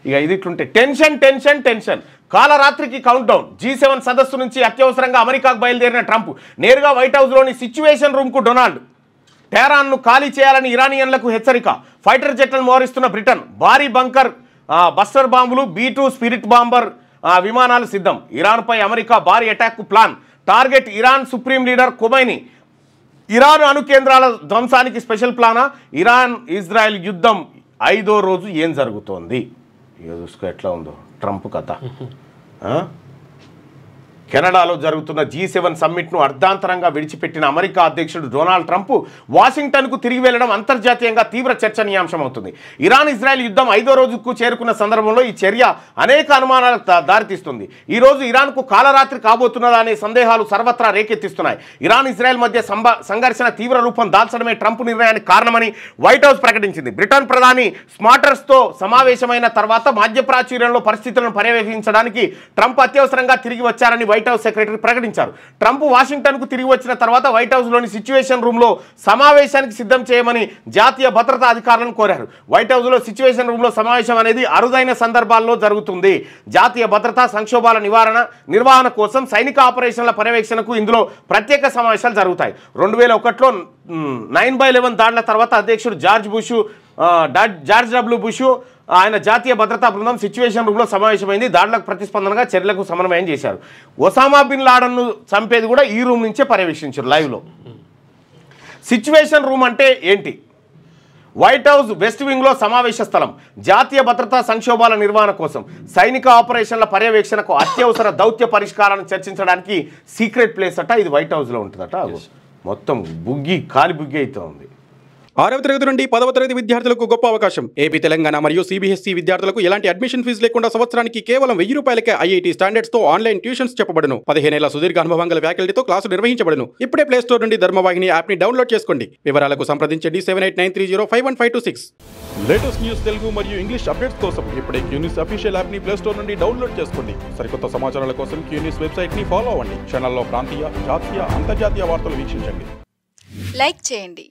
ఇక ఇది ఇట్లుంటే టెన్షన్ టెన్షన్ టెన్షన్ కాలరాత్రికి కౌంట్ డౌన్ G7 సదస్సు నుంచి అత్యవసరంగా అమెరికాకు బయలుదేరిన ట్రంప్ నేరుగా వైట్ హౌస్లోని సిచ్యువేషన్ రూమ్కు డొనాల్డ్ టెహరాన్ను ఖాళీ చేయాలని ఇరానియన్లకు హెచ్చరిక ఫైటర్ జెట్లను మోహరిస్తున్న బ్రిటన్ భారీ బంకర్ బస్టర్ బాంబులు B-2 స్పిరిట్ బాంబర్ విమానాలు సిద్ధం ఇరాన్పై అమెరికా భారీ attack plan target Iran supreme leader Khomeini Iran అణు కేంద్రాల ధ్వంసానికి స్పెషల్ ప్లానా ఇరాన్ ఇజ్రాయెల్ యుద్ధం 5వ రోజు ఏం జరుగుతోంది ఇక చూసుకో ఎట్లా ఉందో ట్రంప్ కథ కెనడాలో జరుగుతున్న G7 సమ్మిట్ను అర్ధాంతరంగా విడిచిపెట్టిన అమెరికా అధ్యక్షుడు డొనాల్డ్ ట్రంప్ వాషింగ్టన్కు తిరిగి వెళ్లడం అంతర్జాతీయంగా తీవ్ర చర్చనీయాంశం అవుతుంది ఇరాన్ ఇజ్రాయెల్ యుద్ధం 5వ రోజుకు చేరుకున్న సందర్భంలో ఈ చర్య అనేక అనుమానాలకు దారితీస్తుంది ఈ రోజు ఇరాన్కు కాలరాత్రి కాబోతున్నదా అనే సందేహాలు సర్వత్రా రేకెత్తిస్తున్నాయి ఇరాన్ ఇజ్రాయెల్ మధ్య సంఘర్షణ తీవ్ర రూపం దాల్చడమే ట్రంప్ నిర్ణయానికి కారణమని వైట్ హౌస్ ప్రకటించింది బ్రిటన్ ప్రధాని స్మార్టర్స్తో సమావేశమైన తర్వాత మధ్యప్రాచుర్యంలో పరిస్థితులను పర్యవేక్షించడానికి ట్రంప్ అత్యవసరంగా తిరిగి వచ్చారని వైట్ హౌస్ సెక్రటరీ ప్రకటించారు ట్రంప్ వాషింగ్టన్కు తిరిగి వచ్చిన తర్వాత వైట్ హౌస్లోని సిచ్యువేషన్ రూమ్లో సమావేశానికి సిద్ధం చేయమని జాతీయ భద్రతా అధికారులను కోరారు వైట్ హౌస్లో సిచ్యువేషన్ రూమ్లో సమావేశం అనేది అరుదైన సందర్భాల్లో జరుగుతుంది జాతీయ భద్రతా సంక్షోభాల నిర్వహణ కోసం సైనిక ఆపరేషన్ల పర్యవేక్షణకు ఇందులో ప్రత్యేక సమావేశాలు జరుగుతాయి 2001లో 9/11 దాడుల తర్వాత అధ్యక్షుడు జార్జ్ డబ్ల్యూ బుష్ ఆయన జాతీయ భద్రతా బృందం సిచ్యువేషన్ రూమ్లో సమావేశమైంది దాడులకు ప్రతిస్పందనగా చర్యలకు సమన్వయం చేశారు ఒసామా బిన్ లాడన్ను చంపేది కూడా ఈ రూమ్ నుంచే పర్యవేక్షించారు లైవ్లో సిచ్యువేషన్ రూమ్ అంటే ఏంటి వైట్ హౌస్ వెస్ట్ వింగ్లో సమావేశ స్థలం జాతీయ భద్రతా సంక్షోభాల నిర్వహణ కోసం సైనిక ఆపరేషన్ల పర్యవేక్షణకు అత్యవసర దౌత్య పరిష్కారాన్ని చర్చించడానికి సీక్రెట్ ప్లేస్ అట ఇది వైట్ హౌస్లో ఉంటుందట మొత్తం కాలి బుగ్గి అయితే ఉంది 6వ తరగతి నుండి 10వ తరగతి విద్యార్థులకు గొప్ప అవకాశం ఏపీ తెలంగాణ మరియు CBSE విద్యార్థులకు ఎలాంటి అడ్మిషన్ ఫీజు లేకుండా సంవత్సరానికి కేవలం 1000 రూపాయలకే IIT స్టాండర్డ్స్ తో ఆన్లైన్ ట్యూషన్స్ చెప్పబడును 15 ఏళ్ల సుదీర్ఘ అనుభవం గల ఫ్యాకల్టీతో క్లాసులు నిర్వహించబడును ఇప్పుడే ప్లే స్టోర్ నుండి ధర్మవాహిని యాప్ ని డౌన్లోడ్ చేసుకోండి వివరాలకు సంప్రదించండి 7893051526 లేటెస్ట్ న్యూస్ తెలుగు మరియు ఇంగ్లీష్ అప్డేట్స్ కోసం ఇప్పుడే క్యూన్యూస్ అఫీషియల్ యాప్ ని ప్లే స్టోర్ నుండి డౌన్లోడ్ చేసుకోండి సరికొత్త సమాచారాల కోసం క్యూన్యూస్ వెబ్సైట్ ని ఫాలో అవ్వండి ఛానల్లో ప్రాంతీయ జాతీయ అంతర్జాతీయ వార్తలు వీక్షించండి లైక్ చేయండి